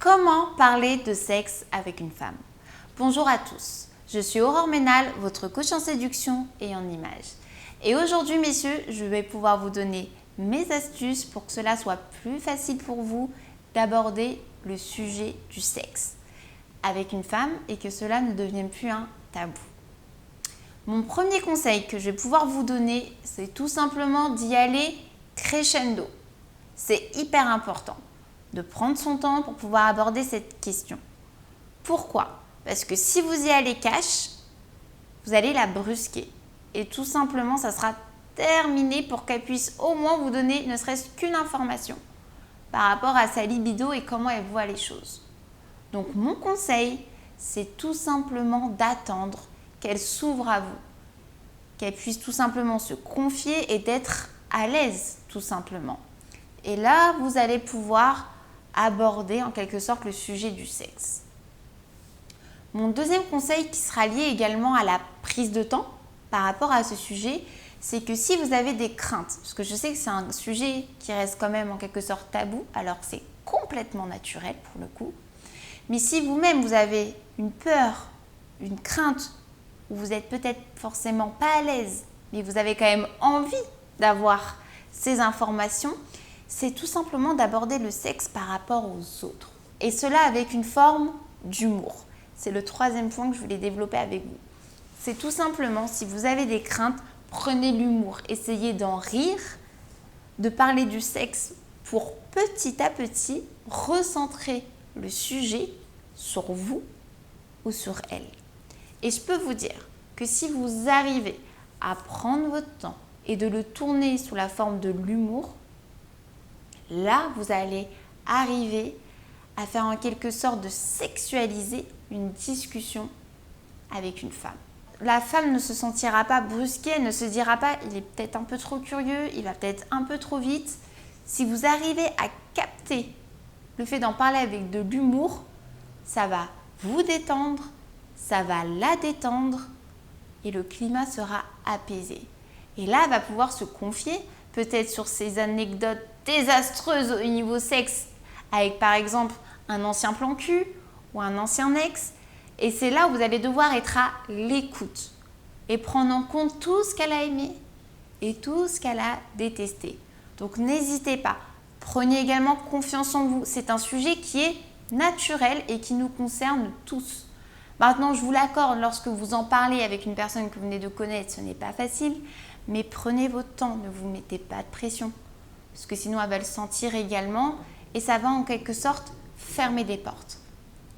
Comment parler de sexe avec une femme? Bonjour à tous, je suis Aurore Ménal, votre coach en séduction et en images. Et aujourd'hui, messieurs, je vais pouvoir vous donner mes astuces pour que cela soit plus facile pour vous d'aborder le sujet du sexe avec une femme et que cela ne devienne plus un tabou. Mon premier conseil que je vais pouvoir vous donner, c'est tout simplement d'y aller crescendo. C'est hyper important de prendre son temps pour pouvoir aborder cette question. Pourquoi? Parce que si vous y allez cash, vous allez la brusquer. Et tout simplement, ça sera terminé pour qu'elle puisse au moins vous donner ne serait-ce qu'une information par rapport à sa libido et comment elle voit les choses. Donc mon conseil, c'est tout simplement d'attendre qu'elle s'ouvre à vous, qu'elle puisse tout simplement se confier et d'être à l'aise tout simplement. Et là, vous allez pouvoir aborder en quelque sorte le sujet du sexe. Mon deuxième conseil qui sera lié également à la prise de temps par rapport à ce sujet, c'est que si vous avez des craintes, parce que je sais que c'est un sujet qui reste quand même en quelque sorte tabou, alors que c'est complètement naturel pour le coup, mais si vous-même vous avez une peur, une crainte, ou vous n'êtes peut-être forcément pas à l'aise, mais vous avez quand même envie d'avoir ces informations, c'est tout simplement d'aborder le sexe par rapport aux autres. Et cela avec une forme d'humour. C'est le troisième point que je voulais développer avec vous. C'est tout simplement, si vous avez des craintes, prenez l'humour. Essayez d'en rire, de parler du sexe pour petit à petit recentrer le sujet sur vous ou sur elle. Et je peux vous dire que si vous arrivez à prendre votre temps et de le tourner sous la forme de l'humour, là, vous allez arriver à faire en quelque sorte de sexualiser une discussion avec une femme. La femme ne se sentira pas brusquée, elle ne se dira pas « il est peut-être un peu trop curieux, il va peut-être un peu trop vite ». Si vous arrivez à capter le fait d'en parler avec de l'humour, ça va vous détendre, ça va la détendre et le climat sera apaisé. Et là, elle va pouvoir se confier peut-être sur ses anecdotes désastreuses au niveau sexe avec par exemple un ancien plan cul ou un ancien ex. Et c'est là où vous allez devoir être à l'écoute et prendre en compte tout ce qu'elle a aimé et tout ce qu'elle a détesté. Donc n'hésitez pas, prenez également confiance en vous. C'est un sujet qui est naturel et qui nous concerne tous. Maintenant, je vous l'accorde, lorsque vous en parlez avec une personne que vous venez de connaître, ce n'est pas facile, mais prenez votre temps, ne vous mettez pas de pression. Parce que sinon, elle va le sentir également et ça va en quelque sorte fermer des portes.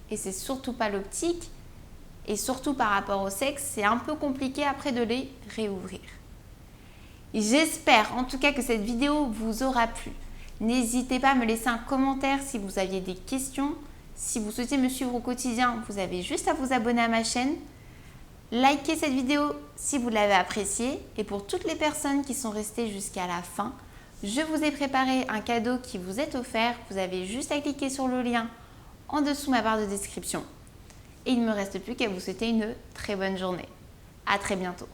Et c'est surtout pas l'optique et surtout par rapport au sexe, c'est un peu compliqué après de les réouvrir. J'espère en tout cas que cette vidéo vous aura plu. N'hésitez pas à me laisser un commentaire si vous aviez des questions. Si vous souhaitez me suivre au quotidien, vous avez juste à vous abonner à ma chaîne. Likez cette vidéo si vous l'avez appréciée. Et pour toutes les personnes qui sont restées jusqu'à la fin, je vous ai préparé un cadeau qui vous est offert. Vous avez juste à cliquer sur le lien en dessous de ma barre de description. Et il ne me reste plus qu'à vous souhaiter une très bonne journée. À très bientôt.